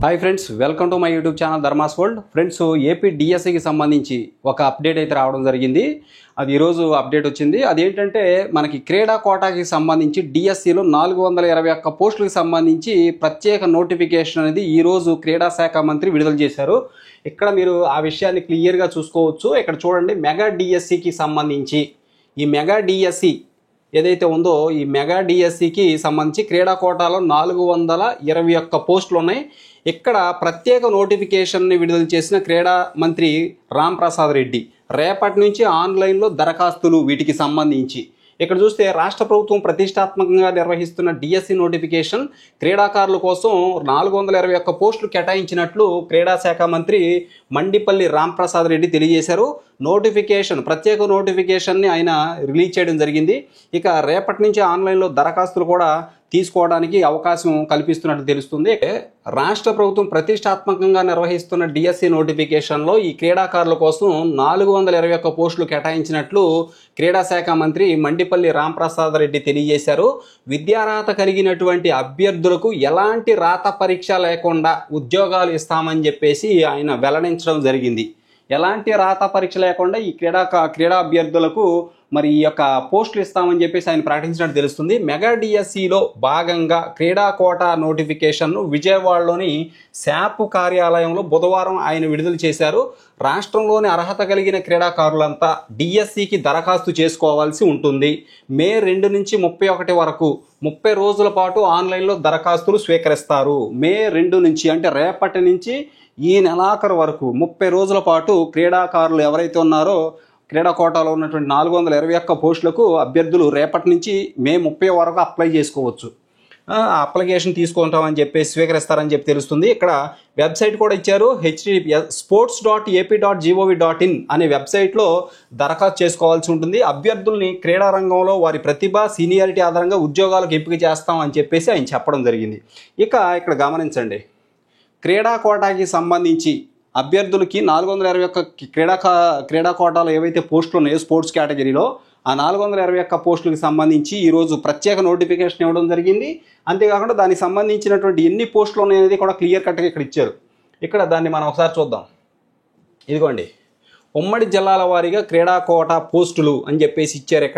Hi friends, welcome to my YouTube channel Dharma's world. Friends, AP డిఎస్సికి సంబంధించి ఒక update అయితే రావడం జరిగింది. అది ఈరోజు అప్డేట్ వచ్చింది. అదేంటంటే మనకి క్రీడా కోటాకి సంబంధించి డిఎస్సిలో 421 పోస్టులకు సంబంధించి ప్రత్యేక నోటిఫికేషన్ అనేది ఈరోజు క్రీడా శాఖ మంత్రి విడుదల చేశారు. ఇక్కడ మీరు ఆ విషయాన్ని క్లియర్గా చూసుకోవచ్చు. ఇక్కడ చూడండి, మెగా డిఎస్సికి సంబంధించి ఈ మెగా డిఎస్సి ఏదైతే ఉందో ఈ మెగా డిఎస్సికి సంబంధించి క్రీడా కోటాలో 421 పోస్టులు ఉన్నాయి. ఇక్కడ ప్రత్యేక నోటిఫికేషన్ని విడుదల చేసిన క్రీడా మంత్రి రాంప్రసాద్ రెడ్డి రేపటి నుంచి ఆన్లైన్లో దరఖాస్తులు వీటికి సంబంధించి ఇక్కడ చూస్తే రాష్ట్ర ప్రభుత్వం ప్రతిష్టాత్మకంగా నిర్వహిస్తున్న డిఎస్సి నోటిఫికేషన్ క్రీడాకారుల కోసం 421 పోస్టులు కేటాయించినట్లు క్రీడా శాఖ మంత్రి మండిపల్లి రాంప్రసాద్ రెడ్డి తెలియజేశారు. ప్రత్యేక నోటిఫికేషన్ని ఆయన రిలీజ్ చేయడం జరిగింది. ఇక రేపటి నుంచి ఆన్లైన్లో దరఖాస్తులు కూడా తీసుకోవడానికి అవకాశం కల్పిస్తున్నట్లు తెలుస్తుంది. రాష్ట్ర ప్రభుత్వం ప్రతిష్టాత్మకంగా నిర్వహిస్తున్న డిఎస్సి నోటిఫికేషన్లో ఈ క్రీడాకారుల కోసం 421 పోస్టులు కేటాయించినట్లు క్రీడా శాఖ మంత్రి మండిపల్లి రాంప్రసాద్ రెడ్డి తెలియజేశారు. విద్యార్హత కలిగినటువంటి అభ్యర్థులకు ఎలాంటి రాత పరీక్ష లేకుండా ఉద్యోగాలు ఇస్తామని చెప్పేసి ఆయన వెల్లడించడం జరిగింది. ఎలాంటి రాత పరీక్ష లేకుండా ఈ క్రీడా అభ్యర్థులకు మరి ఈ యొక్క పోస్టులు ఇస్తామని చెప్పేసి ఆయన ప్రకటించినట్టు తెలుస్తుంది. మెగా డిఎస్సిలో భాగంగా క్రీడా కోటా నోటిఫికేషన్ను విజయవాడలోని శాప్ కార్యాలయంలో బుధవారం ఆయన విడుదల చేశారు. రాష్ట్రంలోని అర్హత కలిగిన క్రీడాకారులంతా డిఎస్సికి దరఖాస్తు చేసుకోవాల్సి ఉంటుంది. మే 2 నుంచి 31 వరకు 30 రోజుల పాటు ఆన్లైన్లో దరఖాస్తులు స్వీకరిస్తారు. మే 2 నుంచి అంటే రేపటి నుంచి ఈ నెలాఖరు వరకు 30 రోజుల పాటు క్రీడాకారులు ఎవరైతే ఉన్నారో క్రీడా కోటాలో ఉన్నటువంటి 421 పోస్టులకు అభ్యర్థులు రేపటి నుంచి మే 30 వరకు అప్లై చేసుకోవచ్చు. అప్లికేషన్ తీసుకుంటామని చెప్పి స్వీకరిస్తారని చెప్పి తెలుస్తుంది. ఇక్కడ వెబ్సైట్ కూడా ఇచ్చారు. sports.ap.gov.in అనే వెబ్సైట్లో దరఖాస్తు చేసుకోవాల్సి ఉంటుంది. అభ్యర్థుల్ని క్రీడా రంగంలో వారి ప్రతిభ సీనియారిటీ ఆధారంగా ఉద్యోగాలకు ఎంపిక చేస్తామని చెప్పేసి ఆయన చెప్పడం జరిగింది. ఇక ఇక్కడ గమనించండి, క్రీడా కోటాకి సంబంధించి అభ్యర్థులకి 421 క్రీడా కోటాలో ఏవైతే పోస్టులు ఉన్నాయో స్పోర్ట్స్ కేటగిరీలో ఆ 421 పోస్టులకు సంబంధించి ఈరోజు ప్రత్యేక నోటిఫికేషన్ ఇవ్వడం జరిగింది. అంతేకాకుండా దానికి సంబంధించినటువంటి ఎన్ని పోస్టులు ఉన్నాయనేది కూడా క్లియర్ కట్గా ఇక్కడ ఇచ్చారు. ఇక్కడ దాన్ని మనం ఒకసారి చూద్దాం. ఇదిగోండి, ఉమ్మడి జిల్లాల వారీగా క్రీడా కోటా పోస్టులు అని చెప్పేసి ఇచ్చారు.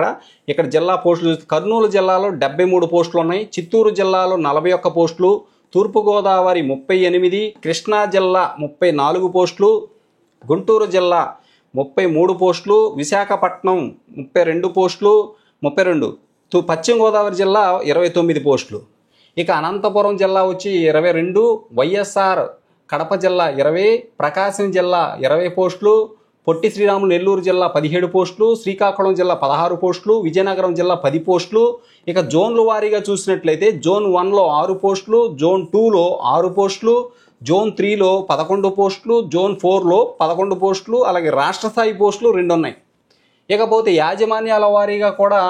ఇక్కడ జిల్లా పోస్టులు కర్నూలు జిల్లాలో 73 పోస్టులు ఉన్నాయి. చిత్తూరు జిల్లాలో 41 పోస్టులు, తూర్పుగోదావరి 38, కృష్ణా జిల్లా 34 పోస్టులు, గుంటూరు జిల్లా 33 పోస్టులు, విశాఖపట్నం 32 పోస్టులు, పశ్చిమ గోదావరి జిల్లా 29 పోస్టులు. ఇక అనంతపురం జిల్లా వచ్చి 22, వైఎస్ఆర్ కడప జిల్లా 20, ప్రకాశం జిల్లా 20 పోస్టులు, పొట్టి శ్రీరాములు నెల్లూరు జిల్లా 17 పోస్టులు, శ్రీకాకుళం జిల్లా 16 పోస్టులు, విజయనగరం జిల్లా 10 పోస్టులు. ఇక జోన్ల వారీగా చూసినట్లయితే జోన్ 1లో 6 పోస్టులు, జోన్ 2లో 6 పోస్టులు, జోన్ 3లో 11 పోస్టులు, జోన్ 4లో 11 పోస్టులు, అలాగే రాష్ట్ర స్థాయి పోస్టులు 2 ఉన్నాయి. ఇకపోతే యాజమాన్యాల వారీగా కూడా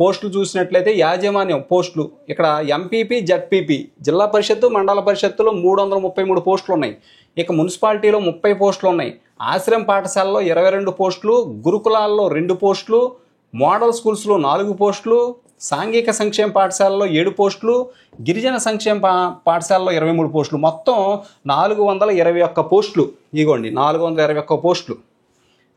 పోస్టులు చూసినట్లయితే యాజమాన్యం పోస్టులు ఇక్కడ ఎంపీపీ, జడ్పీపీ, జిల్లా పరిషత్తు, మండల పరిషత్తులో 333 పోస్టులు ఉన్నాయి. ఇక మున్సిపాలిటీలో 30 పోస్టులు ఉన్నాయి. ఆశ్రయం పాఠశాలలో 22 పోస్టులు, గురుకులాల్లో 2 పోస్టులు, మోడల్ స్కూల్స్లో 4 పోస్టులు, సాంఘిక సంక్షేమ పాఠశాలలో 7 పోస్టులు, గిరిజన సంక్షేమ పాఠశాలలో 23 పోస్టులు, మొత్తం 421 పోస్టులు. ఇగోండి 421 పోస్టులు.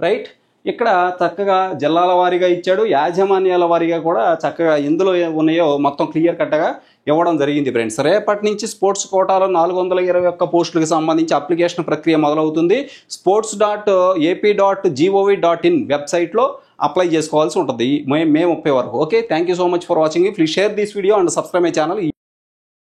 రైట్, ఇక్కడ చక్కగా జిల్లాల వారీగా ఇచ్చాడు, యాజమాన్యాల వారీగా కూడా చక్కగా ఎందులో ఉన్నాయో మొత్తం క్లియర్ కట్గా ఇవ్వడం జరిగింది. ఫ్రెండ్స్, రేపటి నుంచి స్పోర్ట్స్ కోటాలో 421 పోస్టులకు సంబంధించి అప్లికేషన్ ప్రక్రియ మొదలవుతుంది. sports.ap.gov.in వెబ్సైట్లో అప్లై చేసుకోవాల్సి ఉంటుంది మే 30 వరకు. Okay, thank you so much for watching. Please share this video and subscribe my channel.